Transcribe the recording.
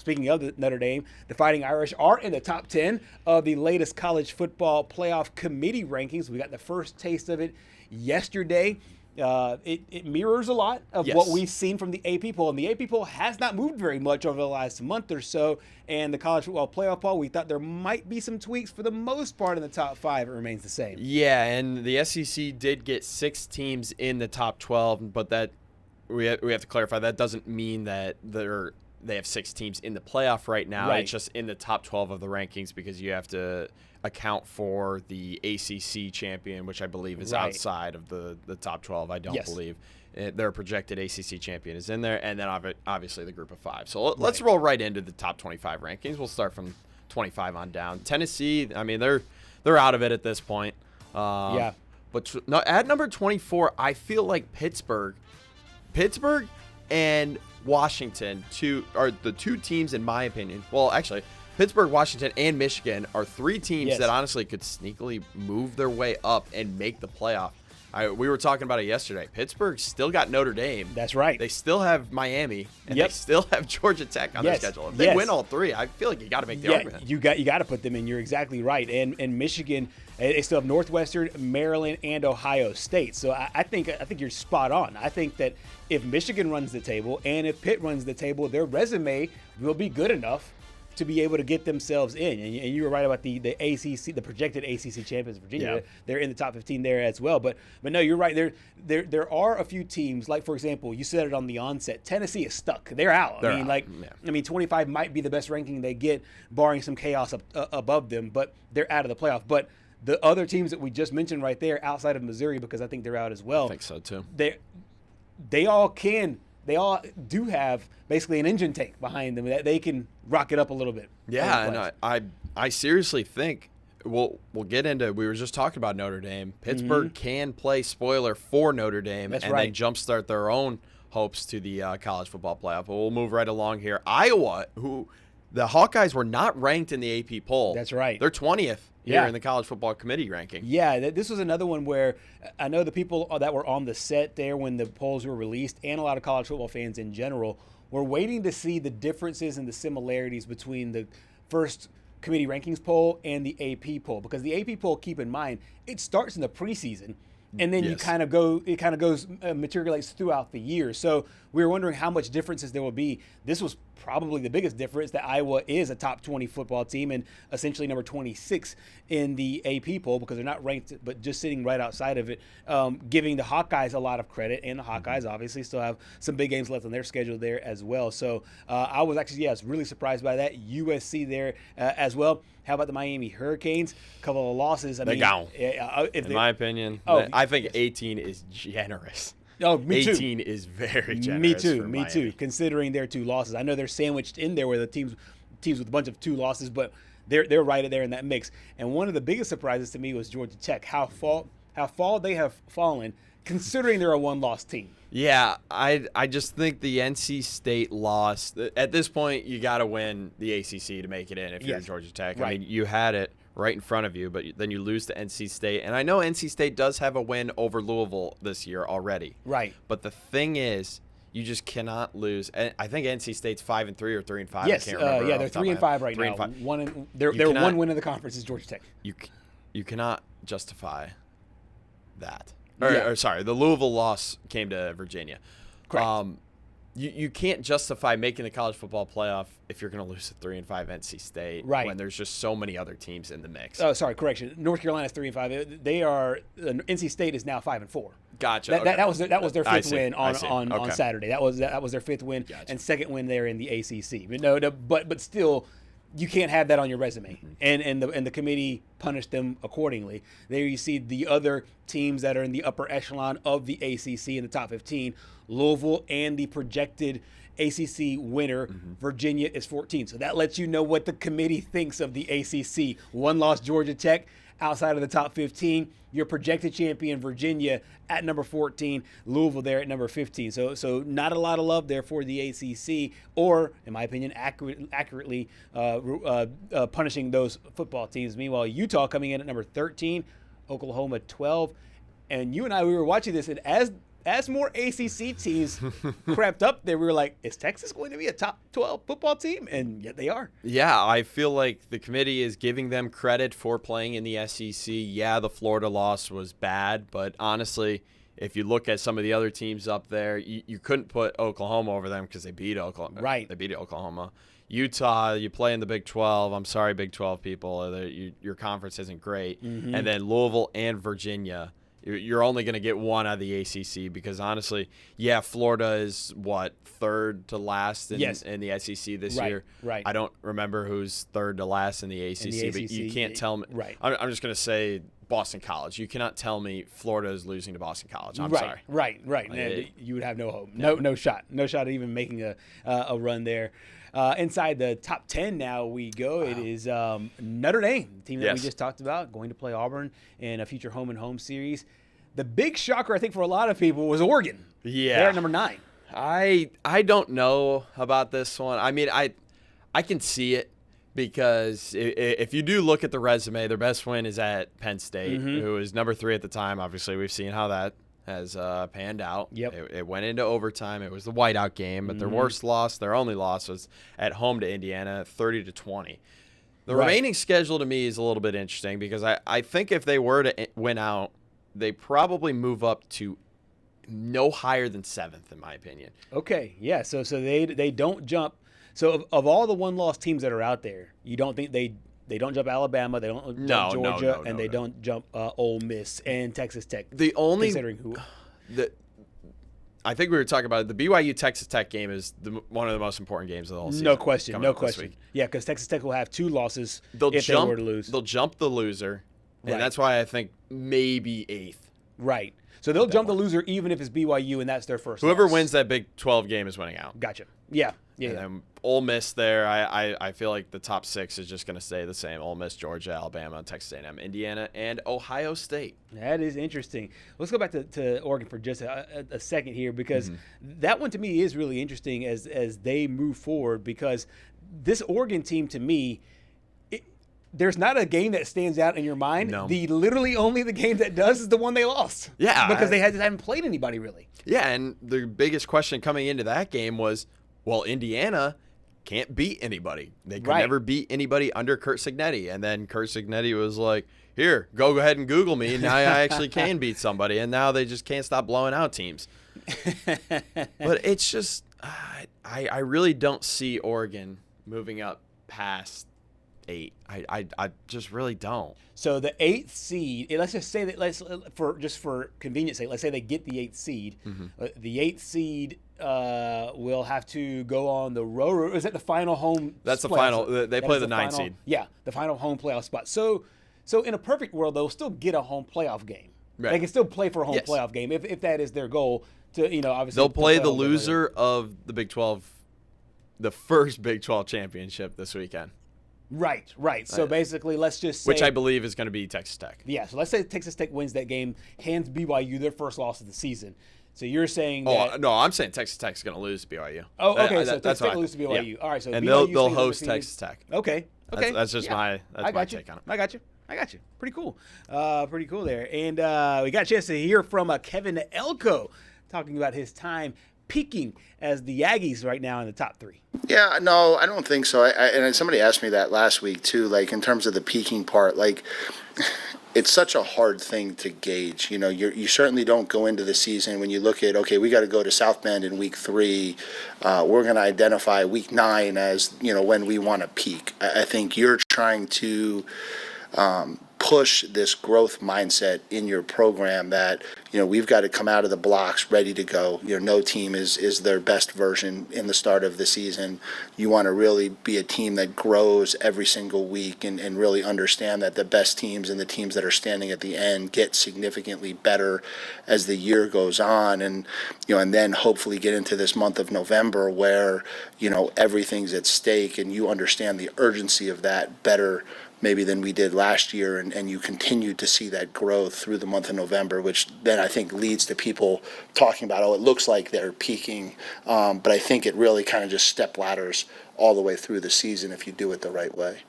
speaking of Notre Dame, the Fighting Irish are in the top 10 of the latest college football playoff committee rankings. We got the first taste of it yesterday. It mirrors a lot of what we've seen from the AP poll, and the AP poll has not moved very much over the last month or so. And the college football playoff poll, we thought there might be some tweaks. For the most part, in the top 5, it remains the same. Yeah, and the SEC did get 6 teams in the top 12, but that we have to clarify that doesn't mean that they have 6 teams in the playoff right now. Right. It's just in the top 12 of the rankings because you have to account for the ACC champion, which I believe is outside of the top 12. I don't believe their projected ACC champion is in there, and then obviously the group of 5. So let's roll right into the top 25 rankings. We'll start from 25 on down. Tennessee, I mean, they're out of it at this point. But at number 24, I feel like Pittsburgh and Washington are the 2 teams, in my opinion. Well, actually, Pittsburgh, Washington, and Michigan are 3 teams that honestly could sneakily move their way up and make the playoff. We were talking about it yesterday. Pittsburgh still got Notre Dame. That's right. They still have Miami, and they still have Georgia Tech on their schedule. If they win all 3, I feel like you got to make the argument. You got to put them in. You're exactly right. And Michigan, they still have Northwestern, Maryland, and Ohio State. So I think you're spot on. I think that if Michigan runs the table and if Pitt runs the table, their resume will be good enough to be able to get themselves in. And you were right about the ACC, the projected ACC champions, Virginia. Yeah. They're in the top 15 there as well. But no, you're right. There are a few teams, like, for example, you said it on the onset, Tennessee is stuck. They're out. I mean, 25 might be the best ranking they get, barring some chaos above them, but they're out of the playoff. But the other teams that we just mentioned right there, outside of Missouri, because I think they're out as well. I think so too. They all do have basically an engine tank behind them that they can rock it up a little bit. Yeah, and I seriously think we'll get into. We were just talking about Notre Dame. Pittsburgh can play spoiler for Notre Dame then jumpstart their own hopes to the college football playoff. But we'll move right along here. Iowa, who the Hawkeyes were not ranked in the AP poll. That's right. They're 20th. Here in the College Football Committee ranking. Yeah, this was another one where I know the people that were on the set there when the polls were released, and a lot of college football fans in general, were waiting to see the differences and the similarities between the first committee rankings poll and the AP poll. Because the AP poll, keep in mind, it starts in the preseason, and then it kind of goes materializes throughout the year. So we were wondering how much differences there will be. This was probably the biggest difference, that Iowa is a top 20 football team and essentially number 26 in the AP poll because they're not ranked, but just sitting right outside of it, giving the Hawkeyes a lot of credit. And the Hawkeyes obviously still have some big games left on their schedule there as well. So I was actually, really surprised by that. USC there as well. How about the Miami Hurricanes? A couple of losses. They're gone. In my opinion, I think 18 is generous. Oh, me too. 18 is very generous. Me too. Considering their 2 losses, I know they're sandwiched in there with the teams with a bunch of 2 losses, but they're right there in that mix. And one of the biggest surprises to me was Georgia Tech. How far they have fallen, considering they're a 1-loss team. Yeah, I just think the NC State loss, at this point, you got to win the ACC to make it in if you're Georgia Tech. Right. I mean, you had it right in front of you, but then you lose to NC State. And I know NC State does have a win over Louisville this year already. Right. But the thing is, you just cannot lose. I think NC State's 5-3 or 3-5. Yes, I can't remember. they're 3-5 right now. 3-5. Their one win in the conference is Georgia Tech. You cannot justify that. Or sorry, the Louisville loss came to Virginia. Correct. You can't justify making the college football playoff if you're going to lose to 3-5 NC State when there's just so many other teams in the mix. Oh, sorry, correction. North Carolina's 3-5. They are NC State is now 5-4. Gotcha. That was their 5th win on Saturday. That was their 5th win and 2nd win there in the ACC. But still, you can't have that on your resume. And the committee punished them accordingly. There you see the other teams that are in the upper echelon of the ACC in the top 15. Louisville and the projected ACC winner, Virginia, is 14. So that lets you know what the committee thinks of the ACC. 1-loss Georgia Tech outside of the top 15. Your projected champion, Virginia, at number 14. Louisville there at number 15. So not a lot of love there for the ACC, or, in my opinion, accurately punishing those football teams. Meanwhile, Utah coming in at number 13, Oklahoma 12. And you and I, we were watching this, and as more ACC teams crept up there, we were like, is Texas going to be a top 12 football team? And yet they are. Yeah, I feel like the committee is giving them credit for playing in the SEC. Yeah, the Florida loss was bad, but honestly, if you look at some of the other teams up there, you couldn't put Oklahoma over them because they beat Oklahoma. Right. They beat Oklahoma. Utah, you play in the Big 12. I'm sorry, Big 12 people. Your conference isn't great. Mm-hmm. And then Louisville and Virginia, you're only going to get one out of the ACC because, honestly, yeah, Florida is, third to last in the SEC this year. Right. I don't remember who's third to last in the ACC, but you can't tell me. Right. I'm just going to say Boston College. You cannot tell me Florida is losing to Boston College. I'm sorry. Right. You would have no hope. No shot. No shot at even making a run there. Inside the top 10 now we go. Wow. It is Notre Dame, the team that we just talked about, going to play Auburn in a future home-and-home series. The big shocker, I think, for a lot of people was Oregon. Yeah. They're at number 9. I don't know about this one. I mean, I can see it because if you do look at the resume, their best win is at Penn State, who was number 3 at the time. Obviously, we've seen how that has panned out. Yep. It went into overtime. It was the whiteout game, but their worst loss, their only loss, was at home to Indiana, 30-20. The remaining schedule to me is a little bit interesting because I think if they were to win out, they probably move up to no higher than 7th, in my opinion. Okay, yeah. So they don't jump. So of all the one-loss teams that are out there, you don't think they don't jump Alabama, they don't jump Georgia, and they don't jump Ole Miss and Texas Tech. The only considering who, I think we were talking about it, the BYU Texas Tech game is one of the most important games of the whole season. No question. Yeah, because Texas Tech will have 2 losses they were to lose. They'll jump the loser, and that's why I think maybe 8th. Right. So they'll jump the loser even if it's BYU and that's their first Whoever loss. wins that Big 12 game is winning out. Gotcha. Yeah. And then Ole Miss there, I feel like the top 6 is just going to stay the same. Ole Miss, Georgia, Alabama, Texas A&M, Indiana, and Ohio State. That is interesting. Let's go back to Oregon for just a second here because that one to me is really interesting as they move forward because this Oregon team to me, there's not a game that stands out in your mind. No. Literally only the game that does is the one they lost. Yeah. Because they haven't played anybody really. Yeah, and the biggest question coming into that game was, well, Indiana can't beat anybody. They could never beat anybody under Curt Cignetti. And then Curt Cignetti was like, here, go ahead and Google me. Now I actually can beat somebody. And now they just can't stop blowing out teams. But it's just, I really don't see Oregon moving up past 8. I just really don't. So the 8th seed, let's just say that for convenience sake, let's say they get the 8th seed. The 8th seed will have to go on the road. Is that the final home? That's the final. They play the 9th seed. Yeah, the final home playoff spot. So in a perfect world, they'll still get a home playoff game. Right. They can still play for a home playoff game if that is their goal. To obviously they'll play the loser of the Big 12, the first Big 12 championship this weekend. Right. So basically, let's just say, which I believe is going to be Texas Tech. Yeah, so let's say Texas Tech wins that game, hands BYU their first loss of the season. So you're saying that... Oh, no, I'm saying Texas Tech's going to lose to BYU. Oh, okay, so Texas Tech will lose to BYU. Yeah. All right, so and BYU they'll host Texas Tech. Okay. That's just my take on it. I got you. Pretty cool. Pretty cool there. And we got a chance to hear from Kevin Elko talking about his time peaking as the Aggies right now in the top 3. Yeah, no, I don't think so. And somebody asked me that last week too, like in terms of the peaking part, like it's such a hard thing to gauge. You certainly don't go into the season when you look at, okay, we got to go to South Bend in week 3. We're going to identify week 9 as, when we want to peak. I think you're trying to push this growth mindset in your program that, we've got to come out of the blocks ready to go. No team is their best version in the start of the season. You want to really be a team that grows every single week and really understand that the best teams and the teams that are standing at the end get significantly better as the year goes on. And, and then hopefully get into this month of November where, everything's at stake and you understand the urgency of that better maybe than we did last year, and you continue to see that growth through the month of November, which then I think leads to people talking about, it looks like they're peaking, but I think it really kind of just step ladders all the way through the season if you do it the right way.